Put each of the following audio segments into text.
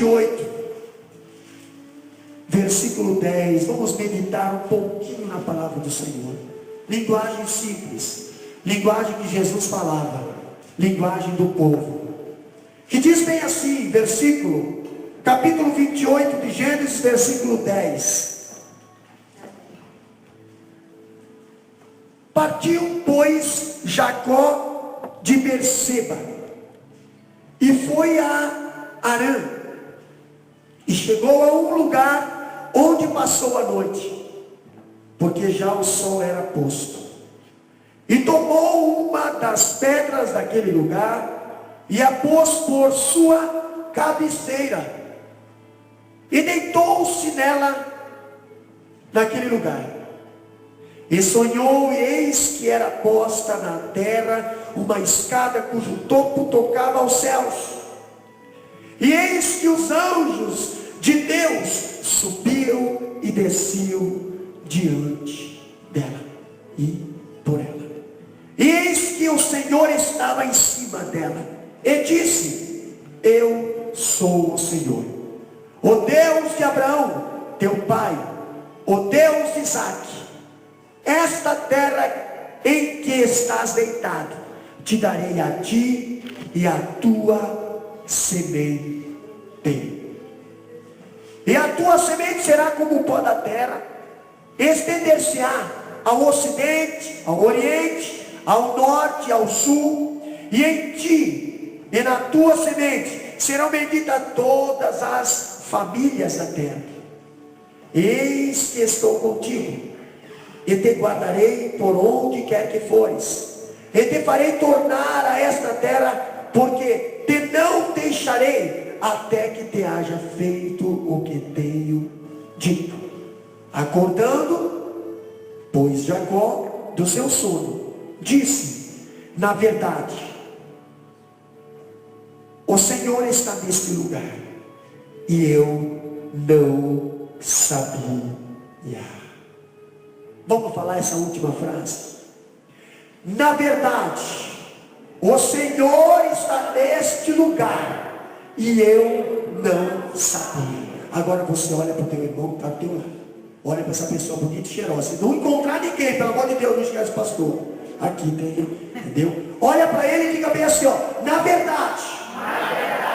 28, versículo 10. Vamos meditar um pouquinho na palavra do Senhor. Linguagem simples, linguagem que Jesus falava, linguagem do povo. Que diz bem assim, capítulo 28 de Gênesis, versículo 10. Partiu, pois, Jacó de Berseba e foi a Harã, e chegou a um lugar onde passou a noite, porque já o sol era posto. E tomou uma das pedras daquele lugar e a pôs por sua cabeceira, e deitou-se nela, naquele lugar. E sonhou, e eis que era posta na terra uma escada cujo topo tocava aos céus. E eis que os anjos de Deus subiam e desciam diante dela e por ela. E eis que o Senhor estava em cima dela e disse: eu sou o Senhor, o Deus de Abraão, teu pai, o Deus de Isaque. Esta terra em que estás deitado, te darei a ti e a tua semente. E a tua semente será como o pó da terra, estender-se-á ao ocidente, ao oriente, ao norte e ao sul, e em ti e na tua semente serão benditas todas as famílias da terra. Eis que estou contigo, e te guardarei por onde quer que fores, e te farei tornar a esta terra, porque te não deixarei até que te haja feito o que tenho dito. Acordando, pois Jacó do seu sono, disse: na verdade, o Senhor está neste lugar, e eu não sabia. Vamos falar essa última frase. Na verdade, o Senhor está neste lugar, e eu não sabia. Agora você olha para o teu irmão que está ao teu lado. Olha para essa pessoa bonita e cheirosa. Se não encontrar ninguém, pelo amor de Deus, não esquece, pastor. Aqui tem, entendeu? Olha para ele e diga bem assim, ó: na verdade,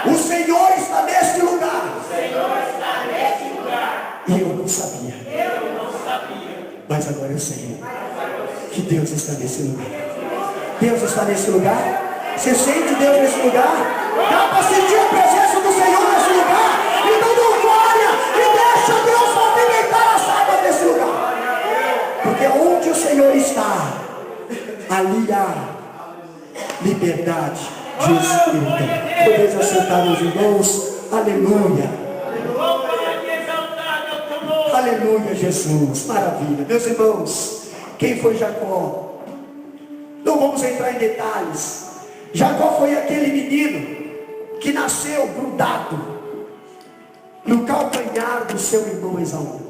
o Senhor está neste lugar. O Senhor está neste lugar. E eu não sabia. Eu não sabia. Mas agora eu sei que Deus está nesse lugar. Deus está nesse lugar. Você sente Deus nesse lugar? Dá para sentir a presença do Senhor nesse lugar? Então não glória e deixa Deus movimentar as águas nesse lugar. Porque onde o Senhor está, ali há liberdade de espírito. Podemos assentar os irmãos. Aleluia. Aleluia, Jesus, maravilha. Meus irmãos, quem foi Jacó? Não vamos entrar em detalhes. Jacó foi aquele menino que nasceu grudado no calcanhar do seu irmão Esaú.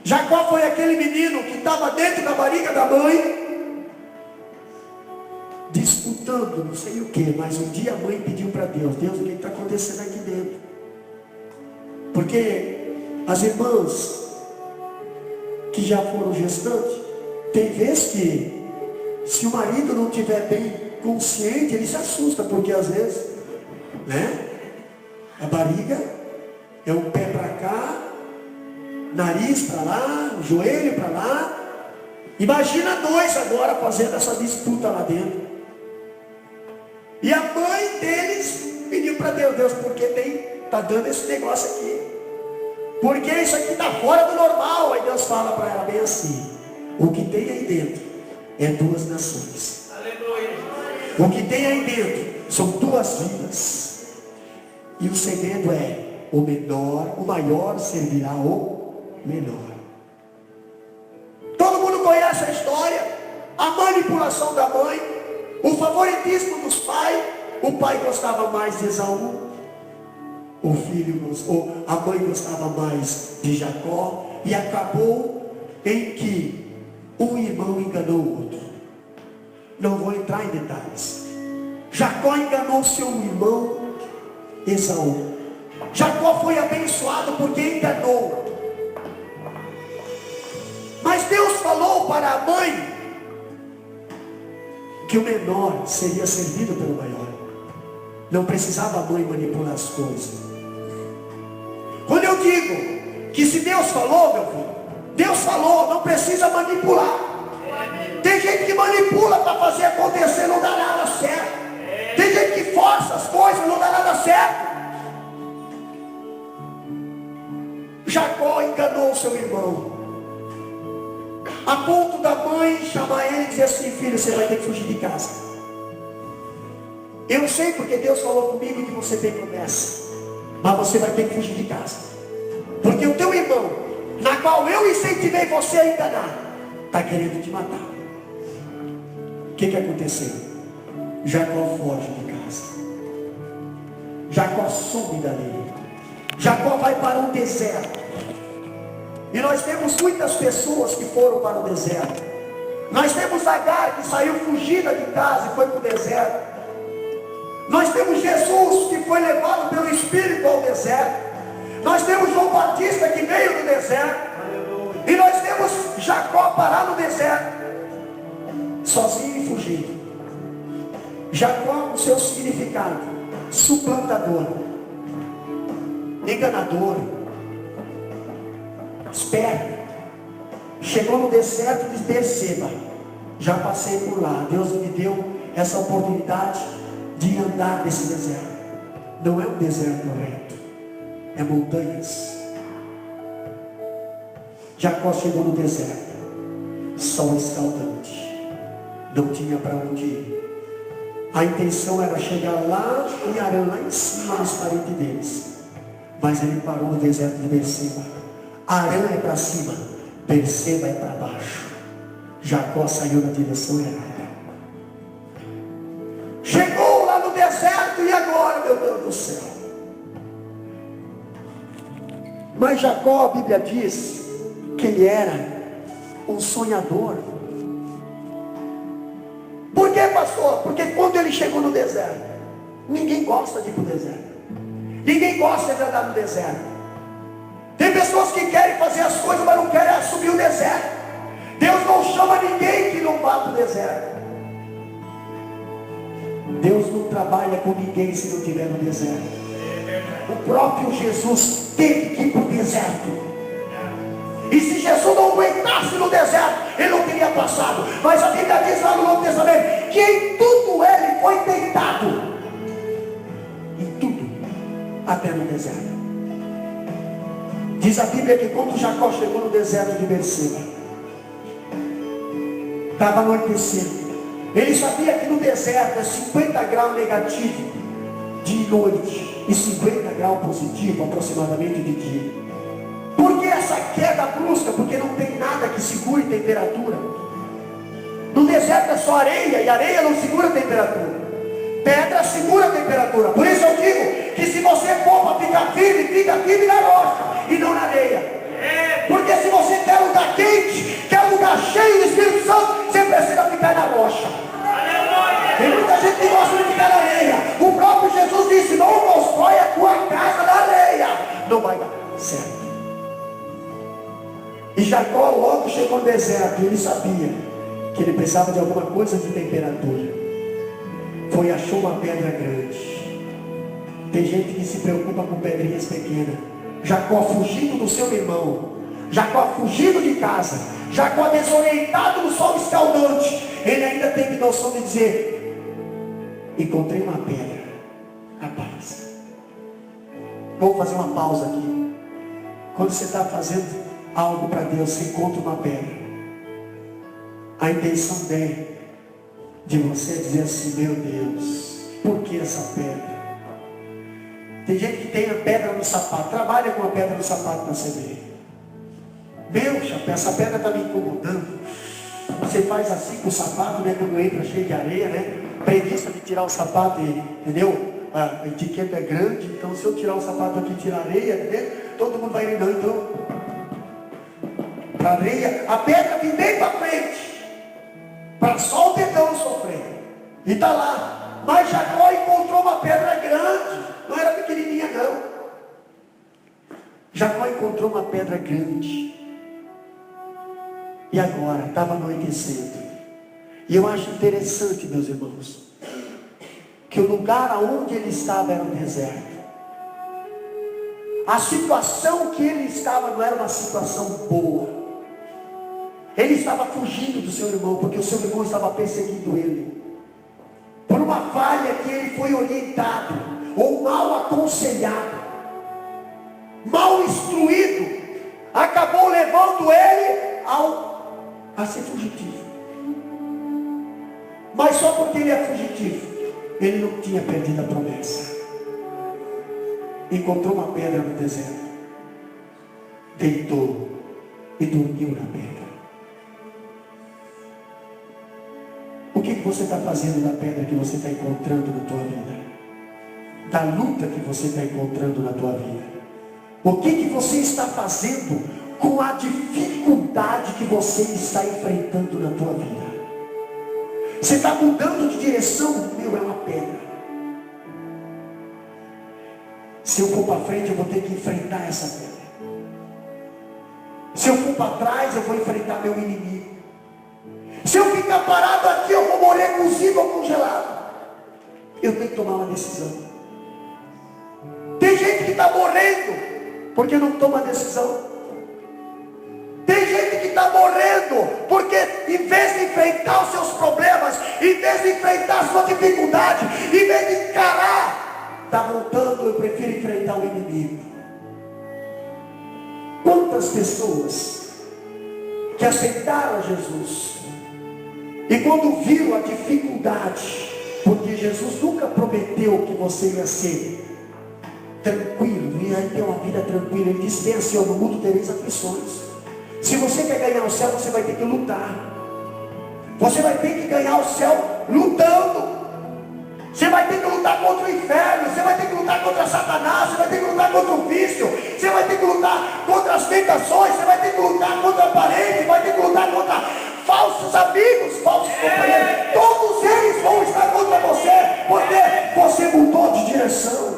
Jacó foi aquele menino que estava dentro da barriga da mãe, disputando não sei o que, mas um dia a mãe pediu para Deus: Deus, o que está acontecendo aqui dentro? Porque as irmãs que já foram gestantes, tem vezes que, se o marido não estiver bem consciente, ele se assusta, porque às vezes, né, a barriga é um pé para cá, nariz para lá, o joelho para lá. Imagina dois agora fazendo essa disputa lá dentro. E a mãe deles pediu para Deus: Deus, porque está dando esse negócio aqui? Porque isso aqui está fora do normal. Aí Deus fala para ela bem assim: o que tem aí dentro é duas nações. Aleluia. O que tem aí dentro são duas vidas. E o segredo é: o menor, o maior servirá o menor. Todo mundo conhece a história. A manipulação da mãe, o favoritismo dos pais. O pai gostava mais de Esaú, o filho gostou, a mãe gostava mais de Jacó, e acabou em que um irmão enganou o outro. Não vou entrar em detalhes. Jacó enganou seu irmão Esaú. Jacó foi abençoado porque enganou. Mas Deus falou para a mãe que o menor seria servido pelo maior. Não precisava a mãe manipular as coisas. Quando eu digo que se Deus falou, meu filho, Deus falou, não precisa manipular. Tem gente que manipula para fazer acontecer, não dá nada certo. Tem gente que força as coisas, não dá nada certo. Jacó enganou seu irmão, a ponto da mãe chamar ele e dizer assim: filho, você vai ter que fugir de casa. Eu sei porque Deus falou comigo que você tem promessa, mas você vai ter que fugir de casa, porque o teu irmão, na qual eu incentivei você a enganar, está querendo te matar. O que aconteceu? Jacó foge de casa. Jacó some dali. Jacó vai para um deserto. E nós temos muitas pessoas que foram para o deserto. Nós temos Agar, que saiu fugida de casa e foi para o deserto. Nós temos Jesus, que foi levado pelo Espírito ao deserto. Nós temos João Batista, que veio do deserto. E nós temos Jacó parar no deserto, sozinho e fugido. Jacó, o seu significado: suplantador, enganador, esperto. Chegou no deserto de Berseba. Já passei por lá. Deus me deu essa oportunidade de andar nesse deserto. Não é um deserto reto, é montanhas. Jacó chegou no deserto, sol escaldante, não tinha para onde ir. A intenção era chegar lá em Arã, lá em cima nos parentes deles. Mas ele parou no deserto de Berseba. Arã é para cima, Berseba é para baixo. Jacó saiu na direção errada. Chegou lá no deserto e agora, meu Deus do céu. Mas Jacó, a Bíblia diz que ele era um sonhador. Por que, pastor? Porque quando ele chegou no deserto, ninguém gosta de ir para o deserto. Ninguém gosta de andar no deserto. Tem pessoas que querem fazer as coisas, mas não querem assumir o deserto. Deus não chama ninguém que não vá para o deserto. Deus não trabalha com ninguém se não estiver no deserto. O próprio Jesus teve que ir para o deserto. E se Jesus não aguentasse no deserto, ele não teria passado. Mas a Bíblia diz lá no Novo Testamento que em tudo ele foi tentado. Em tudo, até no deserto. Diz a Bíblia que quando Jacó chegou no deserto de Berseba, estava anoitecendo. Ele sabia que no deserto é 50 graus negativo de noite e 50 graus positivo aproximadamente de dia. Por que essa queda brusca? Porque não tem nada que segure temperatura. No deserto é só areia, e areia não segura temperatura. Pedra segura temperatura. Por isso eu digo que se você for para ficar firme, fica firme na rocha e não na areia. Porque se você quer lugar quente, quer lugar cheio do Espírito Santo, você precisa ficar na rocha. Tem muita gente que gosta de ficar na areia. O próprio Jesus disse: não constrói a tua casa na areia, não vai dar certo. E Jacó logo chegou no deserto, e ele sabia que ele precisava de alguma coisa de temperatura. Foi, achou uma pedra grande. Tem gente que se preocupa com pedrinhas pequenas. Jacó fugindo do seu irmão, Jacó fugindo de casa, Jacó desorientado no sol escaldante, ele ainda teve noção de dizer: encontrei uma pedra. Rapaz, vamos fazer uma pausa aqui. Quando você está fazendo algo para Deus, você encontra uma pedra. A intenção dele, de você, é dizer assim: meu Deus, por que essa pedra? Tem gente que tem a pedra no sapato, trabalha com a pedra no sapato para você ver. Meu chapéu, essa pedra está me incomodando. Você faz assim com o sapato, né, quando entra cheio de areia, né? Preguiça de tirar o sapato, entendeu? A etiqueta é grande, então se eu tirar o sapato aqui e tirar a areia, né, todo mundo vai ir, não, então. Para areia, a pedra vem bem para frente, para só o dedão sofrer. E está lá. Mas Jacó encontrou uma pedra grande, não era pequenininha. encontrou uma pedra grande. E agora, estava anoitecendo. E eu acho interessante, meus irmãos, que o lugar aonde ele estava era um deserto. A situação que ele estava não era uma situação boa. Ele estava fugindo do seu irmão, porque o seu irmão estava perseguindo ele. Por uma falha que ele foi orientado, ou mal aconselhado, mal instruído, acabou levando ele a ser fugitivo. Mas só porque ele é fugitivo, ele não tinha perdido a promessa. Encontrou uma pedra no deserto, deitou e dormiu na pedra. O que você está fazendo da pedra que você está encontrando na tua vida? Da luta que você está encontrando na tua vida? O que você está fazendo com a dificuldade que você está enfrentando na tua vida? Você está mudando de direção? Meu, é uma pedra. Se eu for para frente, eu vou ter que enfrentar essa pedra. Se eu for para trás, eu vou enfrentar meu inimigo. Se eu ficar parado aqui, eu vou morrer cozido ou congelado. Eu tenho que tomar uma decisão. Tem gente que está morrendo porque não toma decisão. Tem gente que está morrendo porque, em vez de enfrentar os seus problemas, em vez de enfrentar a sua dificuldade, em vez de encarar, está voltando. Eu prefiro enfrentar o inimigo. Quantas pessoas que aceitaram Jesus, e quando viram a dificuldade, porque Jesus nunca prometeu que você ia ser tranquilo, ia ter uma vida tranquila. Ele disse bem assim: no mundo tereis aflições. Se você quer ganhar o céu, você vai ter que lutar. Você vai ter que ganhar o céu lutando. Você vai ter que lutar contra o inferno. Você vai ter que lutar contra Satanás. Você vai ter que lutar contra o vício. Você vai ter que lutar contra as tentações. Você vai ter que lutar contra a parede. Vai ter que lutar contra falsos amigos, falsos companheiros. Todos eles vão estar contra você, porque você mudou de direção.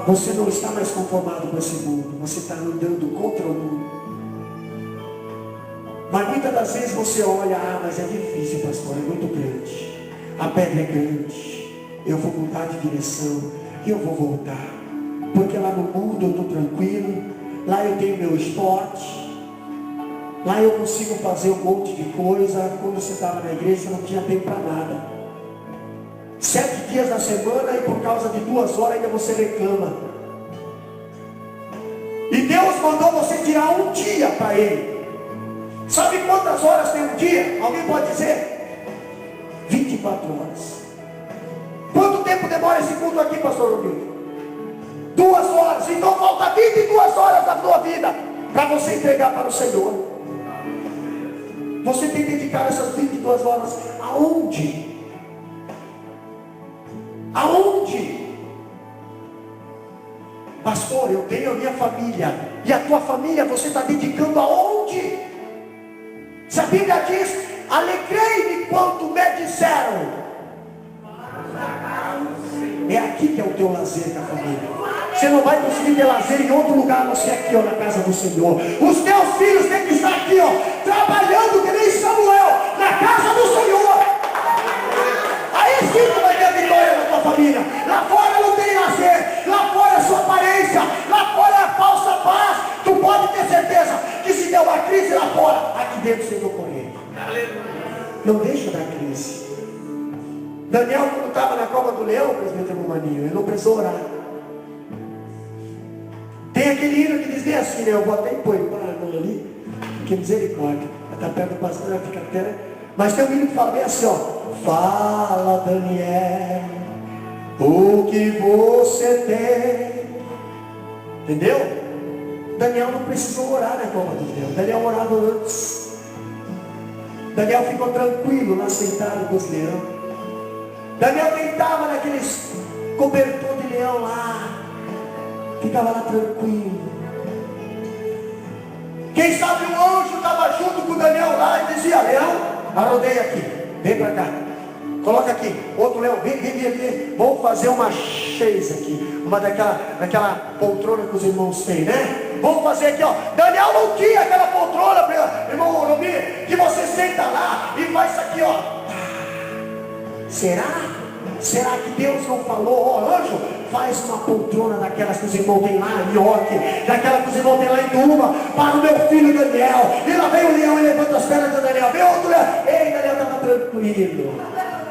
Você não está mais conformado com esse mundo. Você está andando contra o mundo. Mas muitas das vezes você olha: mas é difícil, pastor, é muito grande. A pedra é grande. Eu vou mudar de direção e eu vou voltar. Porque lá no mundo eu estou tranquilo. Lá eu tenho meu esporte. Lá eu consigo fazer um monte de coisa. Quando você estava na igreja, você não tinha tempo para nada. 7 dias na semana, e por causa de 2 horas ainda você reclama. E Deus mandou você tirar um dia para Ele. Sabe quantas horas tem um dia? Alguém pode dizer? 24 horas. Quanto tempo demora esse culto aqui, pastor Rodrigo? 2 horas. Então falta 22 horas da tua vida para você entregar para o Senhor. Você tem dedicado essas 22 horas aonde? Aonde? Pastor, eu tenho a minha família. E a tua família você está dedicando aonde? Se a Bíblia diz: alegrei-me quanto me disseram. É aqui que é o teu lazer com a família. Você não vai conseguir ter lazer em outro lugar, a não ser aqui, na casa do Senhor. Os teus filhos têm que estar aqui, trabalhando que nem Samuel, na casa do Senhor. Aí sim tu vai ter vitória na tua família. Lá fora não tem lazer. Lá fora é sua aparência. Lá fora é a falsa paz. Tu pode ter certeza que se der uma crise lá fora, aqui dentro você não corre. Não deixa da crise. Daniel, quando estava na cova do leão, presbítero Maninho, ele não precisou orar. Tem aquele hino que diz bem assim, né? Eu vou até impor para a mão ali, que misericórdia. Está perto do pastor, fica até. Mas tem um hino que fala bem assim, fala, Daniel, o que você tem. Entendeu? Daniel não precisou orar na cova do leão. Daniel orava antes. Daniel ficou tranquilo lá sentado com os leões. Daniel deitava naqueles cobertor de leão lá. Ficava lá tranquilo. Quem sabe o anjo estava junto com Daniel lá e dizia: leão, arrodeia aqui, vem para cá, coloca aqui, outro leão, vem, vamos fazer uma chaise aqui, uma daquela poltrona que os irmãos têm, né? Vamos fazer aqui, ó. Daniel não tinha aquela poltrona, irmão Morumbi, que você senta lá e faz isso aqui, ó. Será? Será que Deus não falou, ó, anjo, faz uma poltrona daquelas que os irmãos têm lá em York, daquela que os irmãos têm lá em Duma, para o meu filho Daniel. E lá vem o leão e levanta as pernas de Daniel. Vem outro leão. Ei, Daniel estava tranquilo.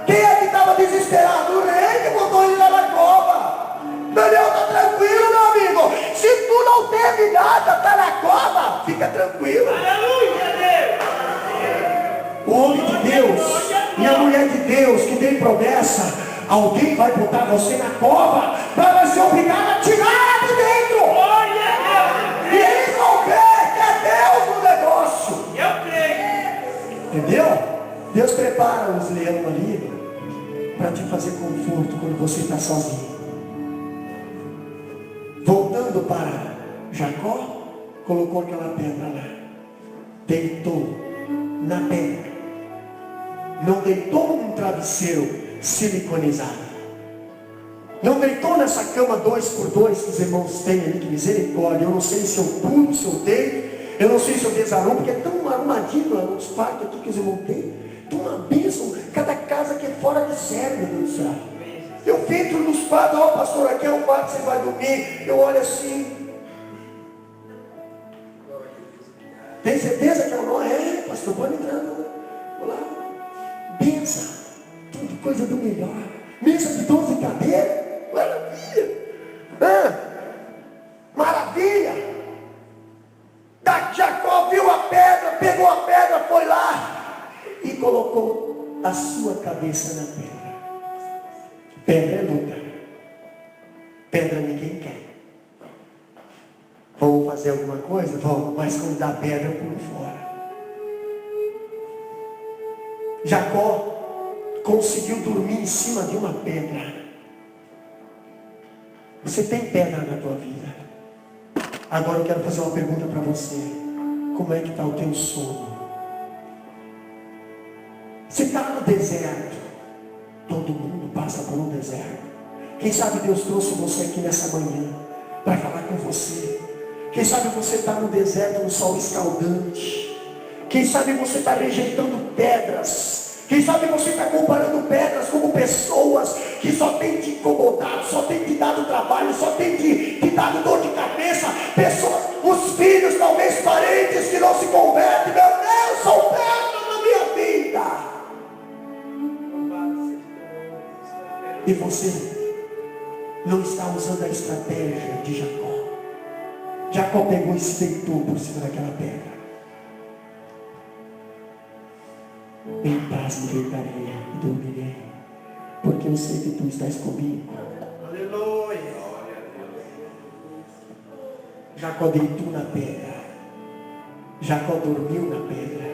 Quem é que estava desesperado? O rei que botou ele lá na cova. Daniel está tranquilo, meu amigo. Se tu não teve nada, está na cova, fica tranquilo. Aleluia, Deus. O homem de Deus e a mulher de Deus que tem promessa, alguém vai botar você na cova para você obrigado a tirar de dentro. E eles vão ver que é Deus no negócio. Eu creio. Entendeu? Deus prepara os leões ali para te fazer conforto quando você está sozinho. Voltando para Jacó, colocou aquela pedra lá, deitou na pedra. Não deitou num travesseiro siliconizado. Não deitou nessa cama 2x2 que os irmãos têm ali, que misericórdia. Eu não sei se eu pulo, se eu deito. Eu não sei se eu desarumo, porque é tão arrumadinho nos quartos aqui que os irmãos têm. Tão uma bênção. Cada casa que é fora de série, meu Deus do céu. Eu entro nos quartos, ó pastor, aqui é o quarto que você vai dormir. Eu olho assim. Tem certeza que não é? Pastor, pode entrar. Vou lá. Benção, tudo coisa do melhor. Mesa de 12 cadeiras, maravilha. Maravilha. Da Jacó viu a pedra, pegou a pedra, foi lá e colocou a sua cabeça na pedra. Pedra é luta. Pedra ninguém quer. Vamos fazer alguma coisa? Vamos, mas quando dá pedra eu pulo fora. Jacó conseguiu dormir em cima de uma pedra. Você tem pedra na tua vida. Agora eu quero fazer uma pergunta para você. Como é que está o teu sono? Você está no deserto. Todo mundo passa por um deserto. Quem sabe Deus trouxe você aqui nessa manhã para falar com você. Quem sabe você está no deserto, no sol escaldante. Quem sabe você está rejeitando pedras. Quem sabe você está comparando pedras como pessoas que só tem te incomodado, só tem te dado trabalho, só tem te dado dor de cabeça. Pessoas, os filhos, talvez parentes que não se convertem. Meu Deus, são pedras na minha vida. E você não está usando a estratégia de Jacó. Jacó pegou e se deitou por cima daquela pedra. Em paz me deitarei e dormirei, porque eu sei que tu estás comigo. Aleluia. Jacó deitou na pedra. Jacó dormiu na pedra.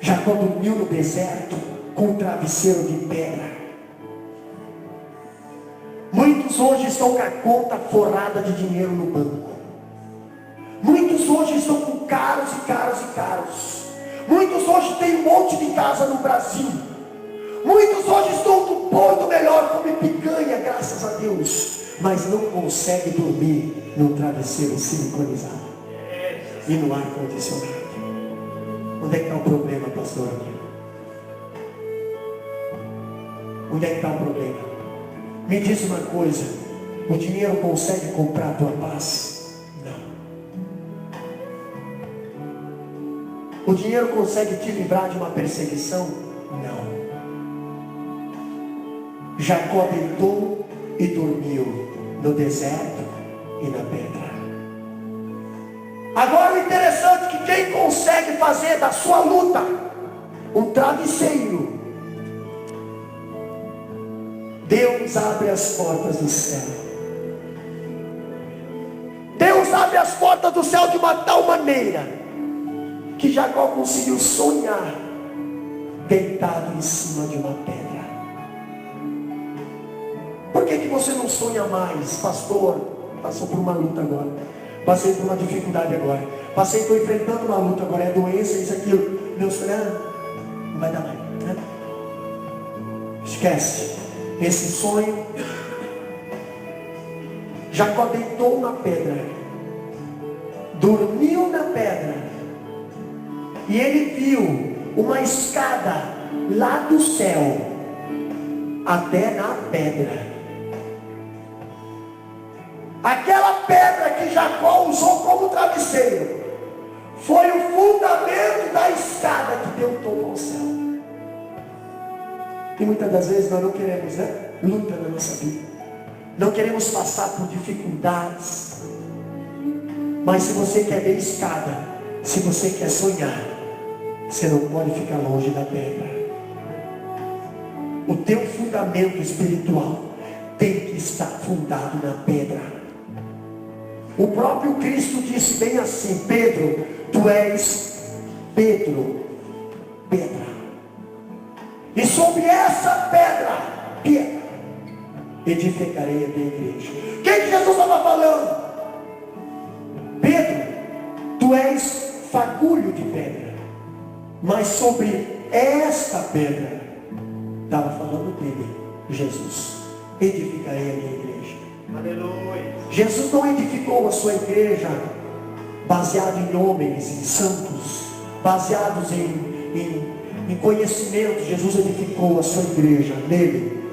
Jacó dormiu no deserto com um travesseiro de pedra. Muitos hoje estão com a conta forrada de dinheiro no banco. Muitos hoje estão com caros e caros e caros. Muitos hoje têm um monte de casa no Brasil. Muitos hoje estão do bom e do melhor, comem picanha, graças a Deus. Mas não conseguem dormir no travesseiro siliconizado e no ar condicionado. Onde é que está o problema, pastor? Onde é que está o problema? Me diz uma coisa. O dinheiro consegue comprar a tua paz? Não. O dinheiro consegue te livrar de uma perseguição? Não. Jacó deitou e dormiu no deserto e na pedra. Agora o interessante é que quem consegue fazer da sua luta um travesseiro, Deus abre as portas do céu. Deus abre as portas do céu de uma tal maneira que Jacó conseguiu sonhar deitado em cima de uma pedra. Por que você não sonha mais? Pastor, passou por uma luta agora. Passei por uma dificuldade agora. Estou enfrentando uma luta agora. É doença, isso, aquilo. Meu sonho, não vai dar mais. Né? Esquece. Esse sonho. Jacó deitou na pedra dormiu na pedra, e ele viu uma escada lá do céu até na pedra. Aquela pedra que Jacó usou como travesseiro foi o fundamento da escada que deu todo ao céu. E muitas das vezes nós não queremos, né? Luta na nossa vida. Não queremos passar por dificuldades. Mas se você quer ver escada, se você quer sonhar, você não pode ficar longe da pedra. O teu fundamento espiritual tem que estar fundado na pedra. O próprio Cristo disse bem assim: Pedro, tu és Pedro, pedra. E sobre essa pedra, edificarei a minha igreja. Quem que Jesus estava falando? Pedro, tu és fagulho de pedra. Mas sobre esta pedra, estava falando dele, Jesus. Edificarei a minha igreja. Aleluia. Jesus não edificou a sua igreja baseado em homens, em santos, baseados em conhecimento. Jesus edificou a sua igreja nele,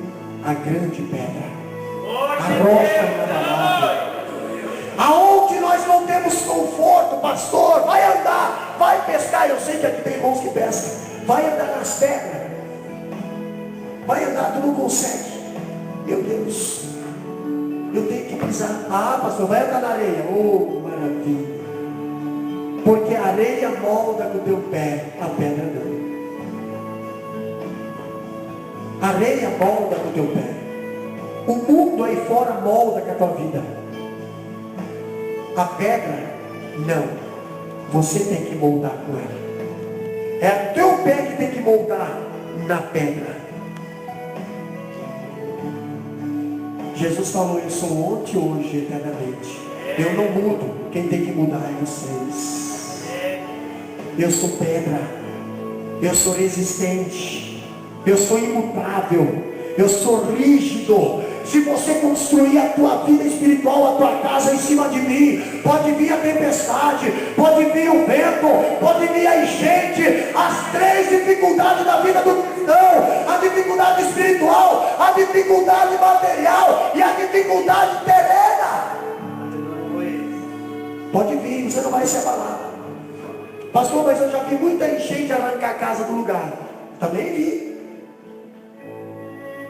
a grande pedra, a rocha inabalável. Aonde nós não temos conforto, pastor, vai andar, vai pescar. Eu sei que aqui tem irmãos que pescam. Vai andar nas pedras, vai andar, tu não consegue. Meu Deus, eu tenho que pisar. Ah, pastor, vai andar na areia. Oh, maravilha. Porque a areia molda no teu pé, a pedra não. A areia molda no teu pé. O mundo aí fora molda com a tua vida. A pedra, não. Você tem que moldar com ela. É o teu pé que tem que moldar na pedra. Jesus falou: eu sou ontem, hoje, eternamente. Eu não mudo. Quem tem que mudar é vocês. Eu sou pedra. Eu sou resistente. Eu sou imutável. Eu sou rígido. Se você construir a tua vida espiritual, a tua casa em cima de mim, pode vir a tempestade, pode vir o vento, pode vir a enchente, as três dificuldades da vida do cristão: a dificuldade espiritual, a dificuldade material e a dificuldade terrena. Pode vir, você não vai se abalar. Pastor, mas eu já vi muita enchente arrancar a casa do lugar. Também vi.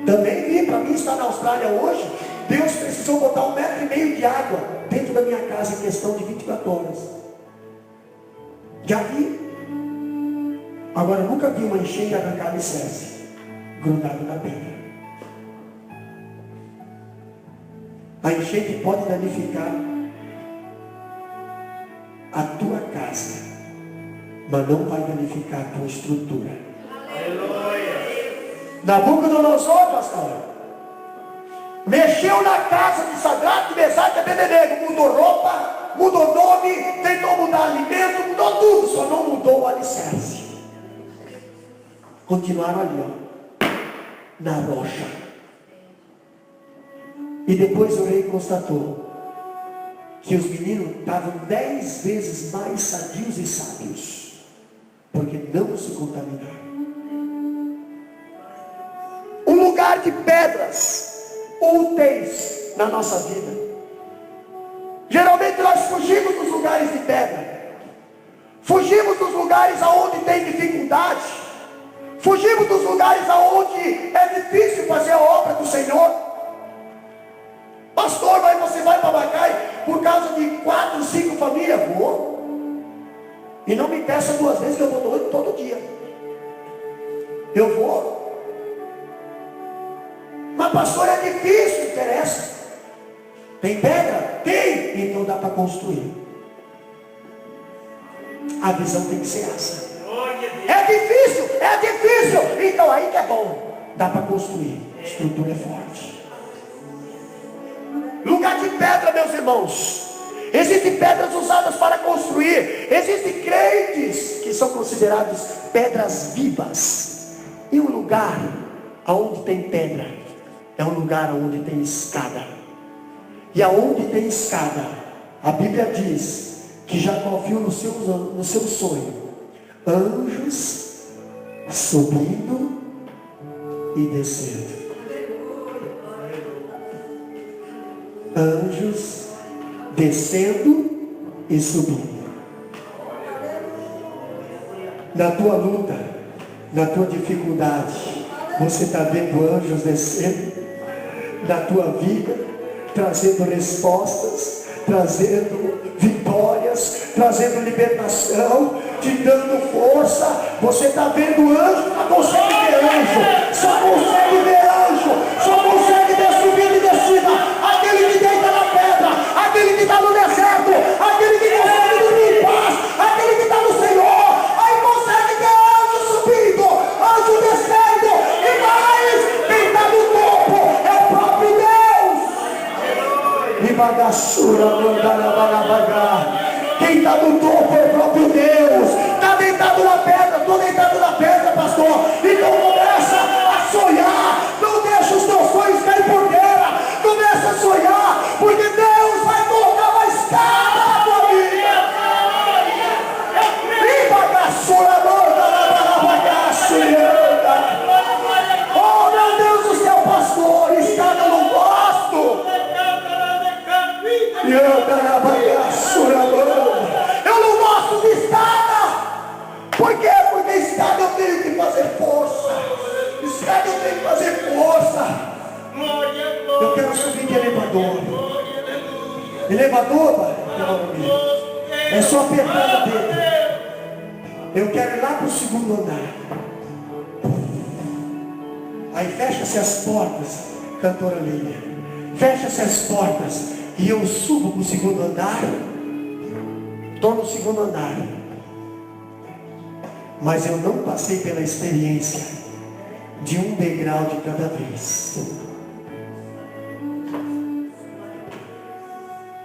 Também vi. Para mim estar na Austrália hoje, Deus precisou botar 1,5 metro de água dentro da minha casa em questão de 24 horas. Já vi. Agora nunca vi uma enchente arrancar alicerce grudado na pedra. A enchente pode danificar a tua casa, mas não vai danificar a tua estrutura. Aleluia. Nabucodonosor, pastor, mexeu na casa de Sadraque, Mesaque e Abednego, mudou roupa, mudou nome, tentou mudar alimento, mudou tudo, só não mudou o alicerce. Continuaram ali, ó, na rocha. E depois o rei constatou que os meninos estavam 10 vezes mais sadios e sábios, porque não se contaminaram. Um lugar de pedras úteis na nossa vida. Geralmente nós fugimos dos lugares de pedra, fugimos dos lugares aonde tem dificuldade, fugimos dos lugares aonde é difícil fazer a obra do Senhor. Pastor, mas você vai para Bacai por causa de 4, 5 famílias? Vou. E não me peça 2 vezes, que eu vou todo dia. Eu vou. Mas pastor, é difícil. Interessa. Tem pedra? Tem. Então dá para construir. A visão tem que ser essa. É difícil. É difícil. Então aí que é bom. Dá para construir. A estrutura é forte. Lugar de pedra, meus irmãos. Existem pedras usadas para construir. Existem crentes que são considerados pedras vivas. E um lugar onde tem pedra é um lugar onde tem escada. E aonde tem escada, a Bíblia diz que Jacó viu no seu sonho anjos subindo e descendo. Anjos descendo e subindo. Na tua luta, na tua dificuldade, você está vendo anjos descendo na tua vida, trazendo respostas, trazendo vitórias, trazendo libertação, te dando força. Você está vendo anjo, só consegue ver anjo, só consegue ver anjo, só consegue ver subida e descida. Aquele que deita na pedra, aquele que está no deserto, aquele que consegue dormir em paz, aquele que está no Senhor, aí consegue ver anjo subindo, anjo descendo, e mais, quem está no topo é o próprio Deus. E bagaçura, quem está no topo é o próprio Deus. Está deitado na pedra, estou deitado na pedra, pastor. Então começa a sonhar, não deixa os teus sonhos cair por terra, começa a sonhar, porque Deus vai colocar uma escada na tua vida. E bagaçura, oh meu Deus do céu, pastor, escada eu não gosto. Eu não gosto de escada. Por quê? Porque escada eu tenho que fazer força. Escada eu tenho que fazer força. Eu quero subir de elevador. Elevador, é só apertar o dedo. Eu quero ir lá para o segundo andar. Aí fecha-se as portas, cantora Lília. Fecha-se as portas e eu subo para o segundo andar. Estou no segundo andar. Mas eu não passei pela experiência de um degrau de cada vez.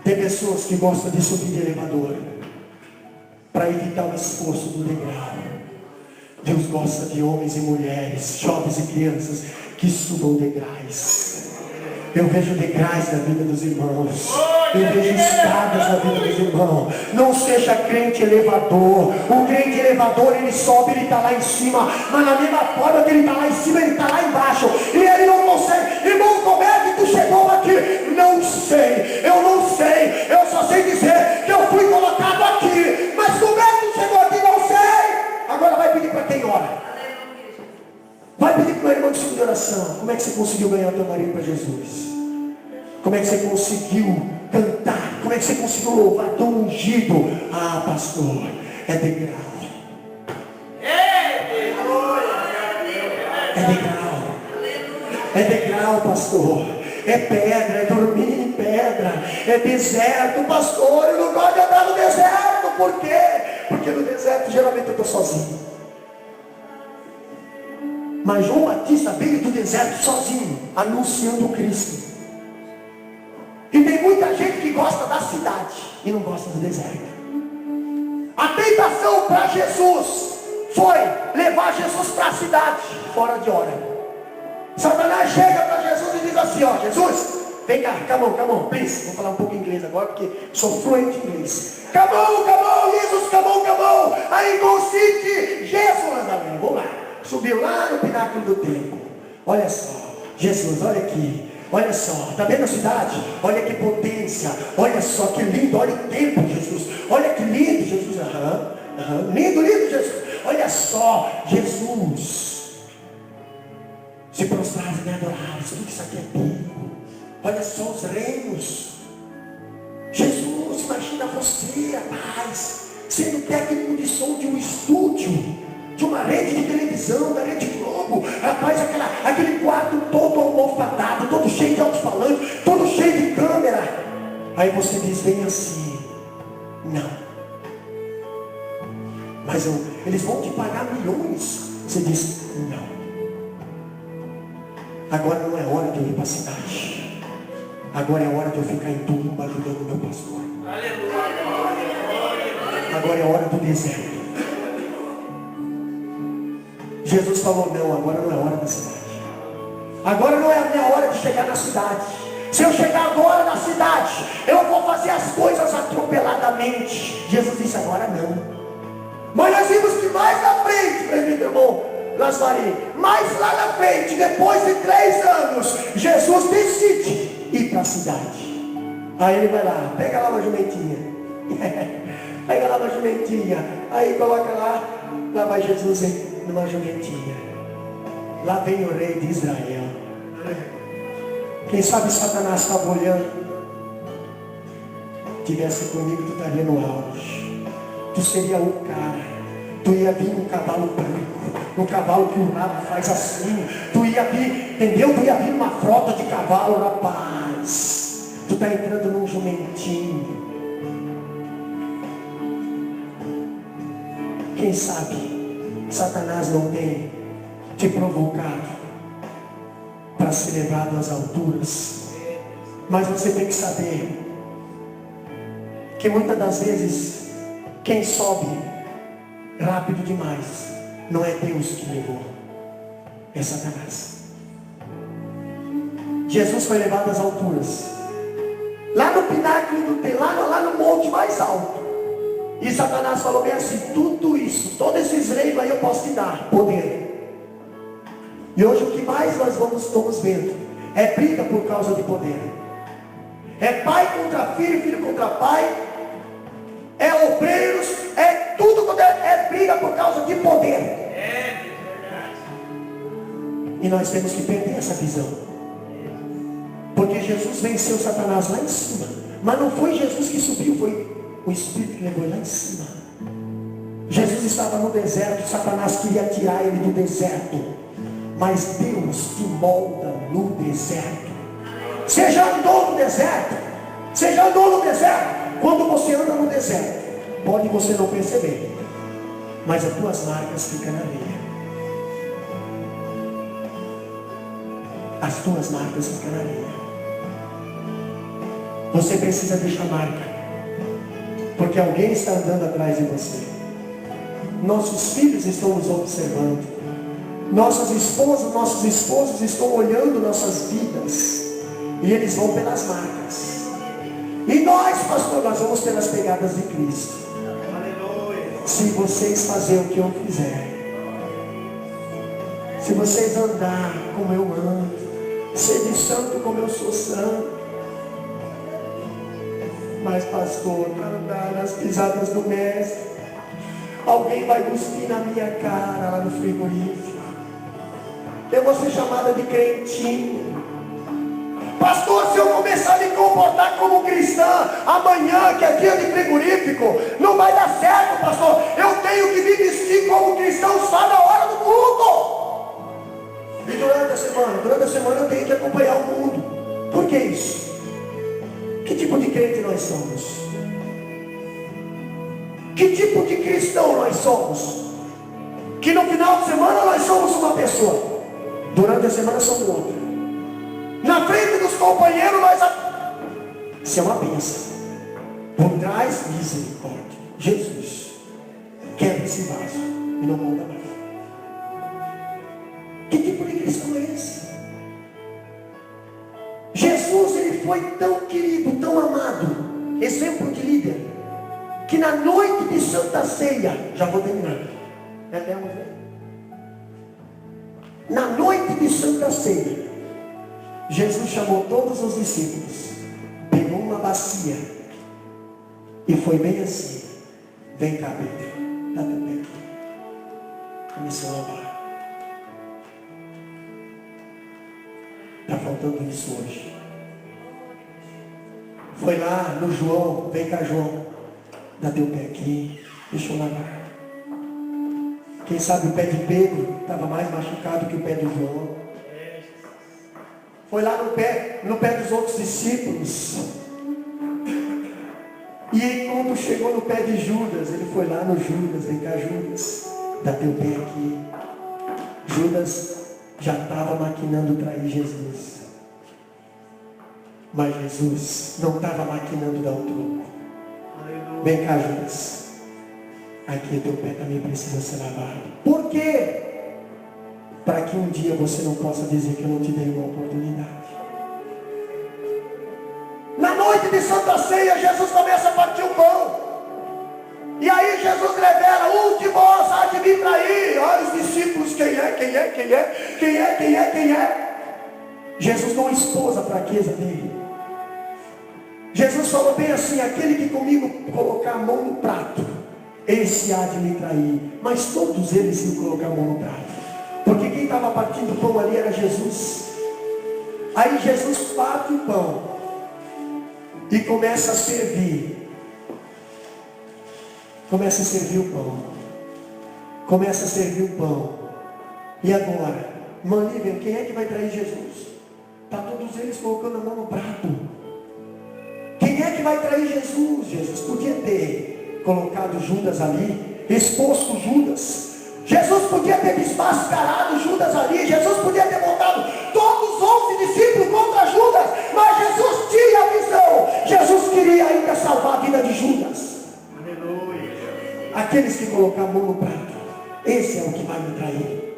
Tem pessoas que gostam de subir de elevador para evitar o esforço do degrau. Deus gosta de homens e mulheres, jovens e crianças que subam degraus. Eu vejo degraus na vida dos irmãos. Eu vejo escadas na vida dos irmãos. Não seja crente elevador. O crente elevador, ele sobe, ele está lá em cima. Mas na mesma forma que ele está lá em cima, ele está lá embaixo. E ele não consegue. Irmão, como é que tu chegou aqui? Não sei. Eu não sei. Eu só sei dizer que eu fui colocado aqui. Mas como é que tu chegou aqui? Não sei. Agora vai pedir para quem ora. Vai pedir para o irmão de sua oração. Como é que você conseguiu ganhar o teu marido para Jesus? Como é que você conseguiu cantar? Como é que você conseguiu louvar tão ungido? Ah, pastor, é degrau. É degrau. É degrau, pastor. É pedra, é dormir em pedra. É deserto, pastor. Eu não gosto de andar no deserto. Por quê? Porque no deserto geralmente eu estou sozinho. Mas João Batista veio do deserto sozinho, anunciando o Cristo. E tem muita gente que gosta da cidade e não gosta do deserto. A tentação para Jesus foi levar Jesus para a cidade, fora de hora. Satanás chega para Jesus e diz assim, ó, Jesus, vem cá, come on, please. Vou falar um pouco inglês agora, porque sou fluente em inglês. Come on, Jesus, come on. Aí consiste Jesus, amém, vamos lá. Subiu lá no pináculo do templo. Olha só, Jesus, olha aqui. Olha só, está vendo a cidade? Olha que potência. Olha só que lindo, olha o templo, Jesus. Olha que lindo, Jesus. Lindo, Jesus. Olha só, Jesus. Se prostraram e me adoraram. Tudo isso aqui é bico. Olha só os reinos. Jesus, imagina você, rapaz, sendo técnico de som de um estúdio, de uma rede de televisão, da Rede Globo, rapaz, aquele quarto todo almofadado, todo cheio de alto-falantes, todo cheio de câmera. Aí você diz bem assim, não. Mas eles vão te pagar milhões. Você diz, não. Agora não é hora de eu ir para a cidade. Agora é hora de eu ficar em Tumba ajudando o meu pastor. Agora é hora do deserto. Jesus falou, não, agora não é hora da cidade. Agora não é a minha hora de chegar na cidade. Se eu chegar agora na cidade, eu vou fazer as coisas atropeladamente. imediatamente. Jesus disse, agora não. Mas nós vimos que mais na frente, presbítero irmão Lasmari, mais lá na frente, depois de 3 anos, Jesus decide ir para a cidade. Aí ele vai lá, pega lá uma jumentinha. Pega lá uma jumentinha. Aí coloca lá vai Jesus numa jumentinha. Lá vem o rei de Israel. Quem sabe Satanás estava olhando. Tivesse comigo, tu estaria no auge. Tu seria o cara. Tu ia vir num cavalo branco, num cavalo que o rabo faz assim. Tu ia vir, entendeu? Tu ia vir numa frota de cavalo, rapaz. Tu está entrando num jumentinho. Quem sabe Satanás não tem te provocado para ser levado às alturas. Mas você tem que saber que muitas das vezes quem sobe rápido demais não é Deus que levou, é Satanás. Jesus foi levado às alturas, lá no pináculo do templo, lá no monte mais alto. E Satanás falou bem assim, tudo isso, todos esses reinos aí eu posso te dar, poder. E hoje o que mais nós estamos vendo é briga por causa de poder. É pai contra filho, filho contra pai. É obreiros, é tudo, é briga por causa de poder. E nós temos que perder essa visão. Porque Jesus venceu Satanás lá em cima. Mas não foi Jesus que subiu, foi o Espírito que levou ele lá em cima. Jesus estava no deserto, Satanás queria tirar ele do deserto. Mas Deus te molda no deserto. Você já andou no deserto? Você já andou no deserto? Quando você anda no deserto, pode você não perceber, mas as tuas marcas ficam na areia. As tuas marcas ficam na areia. Você precisa deixar marca, porque alguém está andando atrás de você. Nossos filhos estão nos observando. Nossas esposas, nossos esposos estão olhando nossas vidas. E eles vão pelas marcas. E nós, pastor, nós vamos pelas pegadas de Cristo. Aleluia. Se vocês fazerem o que eu fizer, se vocês andar como eu ando, ser de santo como eu sou santo. Mas, pastor, para andar nas pisadas do mestre, alguém vai cuspir na minha cara lá no frigorífico. Eu vou ser chamada de crentinho. Pastor, se eu começar a me comportar como cristã amanhã, que é dia de frigorífico, não vai dar certo, pastor. Eu tenho que me vestir como cristão só na hora do culto. E durante a semana eu tenho que acompanhar o mundo. Por que isso? Que tipo de crente nós somos? Que tipo de cristão nós somos? Que no final de semana nós somos uma pessoa, durante a semana somos outra. Na frente dos companheiros nós... Isso é uma bênção. Por trás, misericórdia. Jesus quebra esse vaso e não molda mais. Que tipo de cristão é esse? Jesus, ele foi tão querido, tão amado, exemplo de líder, que na noite de Santa Ceia, já vou terminar, na noite de Santa Ceia, Jesus chamou todos os discípulos, pegou uma bacia e foi bem assim: vem cá, Pedro, dá teu pé aqui, comecei a lavar. Está faltando isso hoje. Foi lá no João, vem cá, João, dá teu pé aqui, deixa eu lavar. Quem sabe o pé de Pedro estava mais machucado que o pé do João. Foi lá no pé dos outros discípulos. E quando chegou no pé de Judas, ele foi lá no Judas, vem cá, Judas, dá teu pé aqui. Judas já estava maquinando trair Jesus. Mas Jesus não estava maquinando dar o troco. Vem cá, Judas. Aqui teu pé também precisa ser lavado. Por quê? Para que um dia você não possa dizer que eu não te dei uma oportunidade. Na noite de Santa Ceia, Jesus começa a partir o pão. aí Jesus revela: um de vós há de me trair. Olha os discípulos, quem é? Jesus não expôs a fraqueza dele. Jesus falou bem assim: aquele que comigo colocar a mão no prato, esse há de me trair. Mas todos eles iam colocar a mão no prato, porque quem estava partindo o pão ali era Jesus. Aí Jesus parte o pão e começa a servir. Começa a servir o pão. E agora, irmã Lívia, quem é que vai trair Jesus? Está todos eles colocando a mão no prato. Quem é que vai trair Jesus? Jesus podia ter colocado Judas ali, exposto Judas. Jesus podia ter desmascarado Judas ali. Jesus podia ter botado todos os 11 discípulos contra Judas. Mas Jesus tinha a visão. Jesus queria ainda salvar a vida de Judas. Aqueles que colocar a mão no prato, esse é o que vai me trair.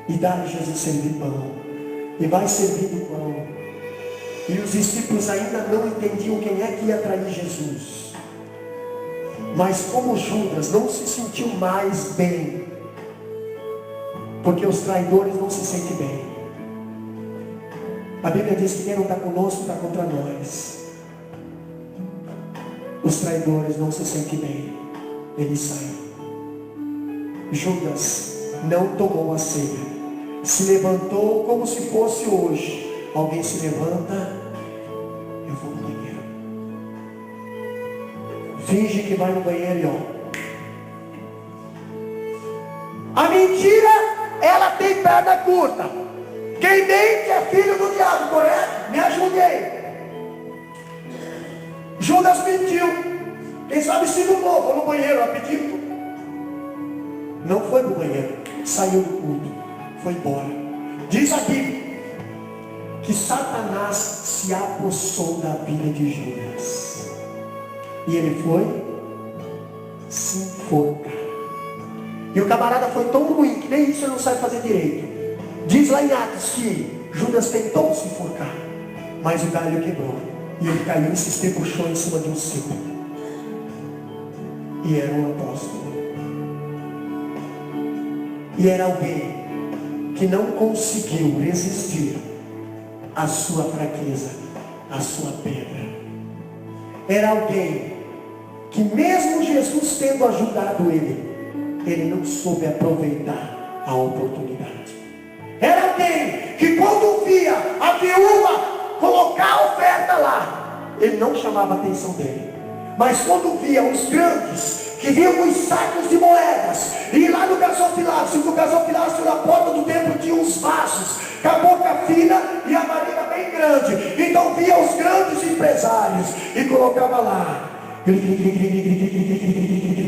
E dá-lhe Jesus servir pão. E vai servindo pão. E os discípulos ainda não entendiam quem é que ia trair Jesus. Mas como Judas não se sentiu mais bem, porque os traidores não se sentem bem. A Bíblia diz que quem não está conosco está contra nós. Os traidores não se sentem bem. Eles saem. Judas não tomou a ceia. Se levantou como se fosse hoje. Alguém se levanta, eu vou no banheiro. Finge que vai no banheiro e ó. A mentira, ela tem perna curta. Quem mente é filho do diabo, correto? Me ajude aí. Judas mentiu. Quem sabe se não vou no banheiro rapidinho. Não foi no banheiro. Saiu do culto. Foi embora. Diz a Bíblia que Satanás se apossou da vida de Judas. E ele foi se enforcar. E o camarada foi tão ruim que nem isso ele não sabe fazer direito. Diz lá em Atos que Judas tentou se enforcar, mas o galho quebrou. E ele caiu e se esterbuchou em cima de um círculo. E era um apóstolo. E era alguém que não conseguiu resistir à sua fraqueza, à sua pedra. Era alguém que mesmo Jesus tendo ajudado ele não soube aproveitar a oportunidade. Era alguém que quando via a viúva colocar a oferta lá, ele não chamava a atenção dele. Mas quando via os grandes, que viam os sacos de moedas, e lá no gasofilácio, na porta do templo tinha uns vasos, com a boca fina e a barriga bem grande. Então via os grandes empresários e colocava lá.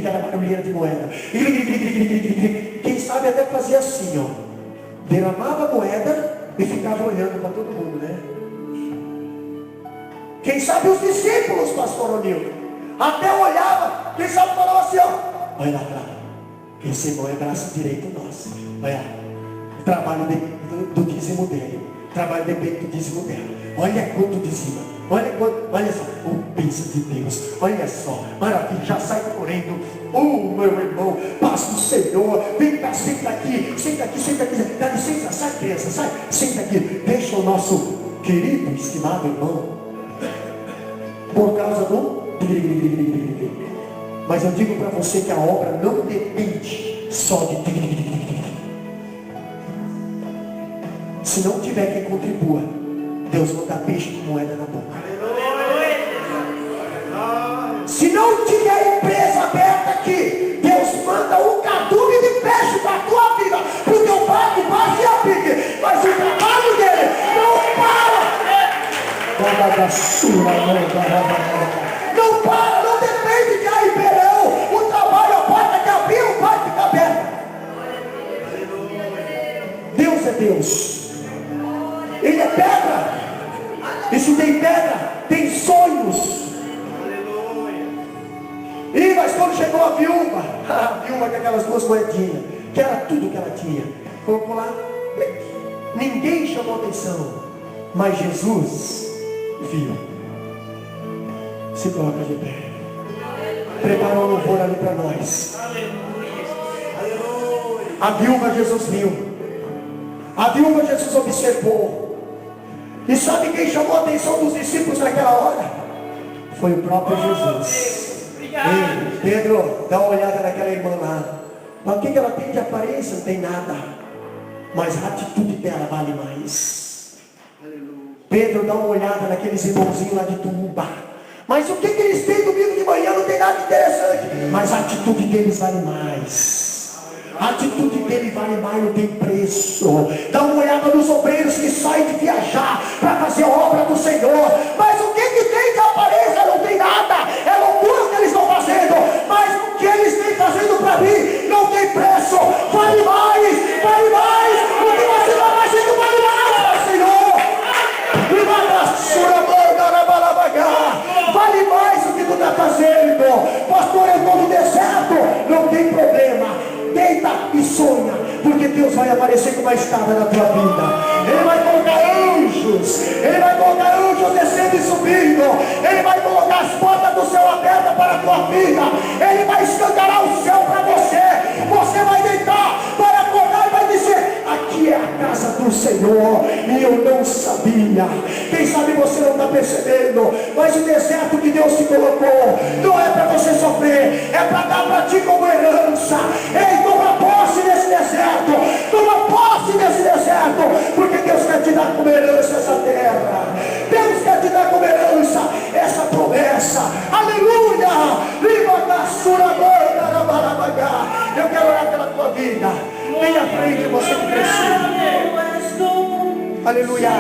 Era barulheira de moeda. Quem sabe até fazia assim, ó. Derramava a moeda e ficava olhando para todo mundo, né? Quem sabe os discípulos, pastor Onildo, até olhava, quem sabe falava assim, ó. Olha lá, esse irmão é braço direito nosso. Olha, trabalho do dízimo dele. Trabalho depende do dízimo dela. Olha quanto dizima. Olha só, bênção de Deus. Olha só, maravilha, já sai correndo. Meu irmão, paz do Senhor. Vem cá, senta aqui. Dá licença, sai criança, sai. Senta aqui, deixa o nosso querido, estimado irmão, por causa do... Mas eu digo para você que a obra não depende só de... Se não tiver quem contribua, Deus manda peixe com moeda na boca. Se não tiver empresa aberta aqui, Deus manda um cardume de peixe para a tua vida, para o teu pai, passe e aplique. Mas o trabalho dele não para. Não para, não depende de Ribeirão. O trabalho, a porta que abriu, vai ficar aberta. Deus é Deus. Ele é pedra. E se tem pedra, tem sonhos. E mas quando chegou a viúva com aquelas 2 moedinhas, que era tudo que ela tinha, colocou lá, ninguém chamou atenção, mas Jesus viu. Se coloca de pé. Prepara um louvor ali para nós. A viúva Jesus viu. A viúva Jesus observou. E sabe quem chamou a atenção dos discípulos naquela hora? Foi o próprio Jesus. Ei, Pedro, dá uma olhada naquela irmã lá. Mas o que ela tem de aparência? Não tem nada. Mas a atitude dela vale mais. Pedro, dá uma olhada naqueles irmãozinhos lá de Tumba. Mas o que eles têm domingo de manhã? Não tem nada interessante. Mas a atitude deles vale mais. A atitude dele vale mais, não tem preço. Dá uma olhada nos obreiros que saem de viajar para fazer a obra do Senhor. Mas o que tem de aparência? Não tem nada. É loucura o que eles estão fazendo. Mas o que eles têm fazendo para mim não tem preço. Vale mais, vale mais. O que você está fazendo vale mais, Senhor. Vale mais o que tu está fazendo. Pastor, eu estou no deserto. Não tem problema. Deita e sonha, porque Deus vai aparecer com uma escada na tua vida. Ele vai colocar anjos. Ele vai colocar anjos descendo e subindo. Ele vai colocar as portas do céu abertas para a tua vida. Ele vai escancarar o céu para você. Você vai deitar, vai acordar e vai dizer: aqui é a casa do Senhor. E eu não sabia. Quem sabe você não está percebendo, mas o deserto que Deus te colocou não é para você sofrer, é para dar para ti como herança. Ei, toma posse desse deserto. Toma posse desse deserto, porque Deus quer te dar como herança essa terra. Deus quer te dar como herança essa promessa. Aleluia. Eu quero orar pela tua vida. Vem à frente, você que precisa. Aleluia.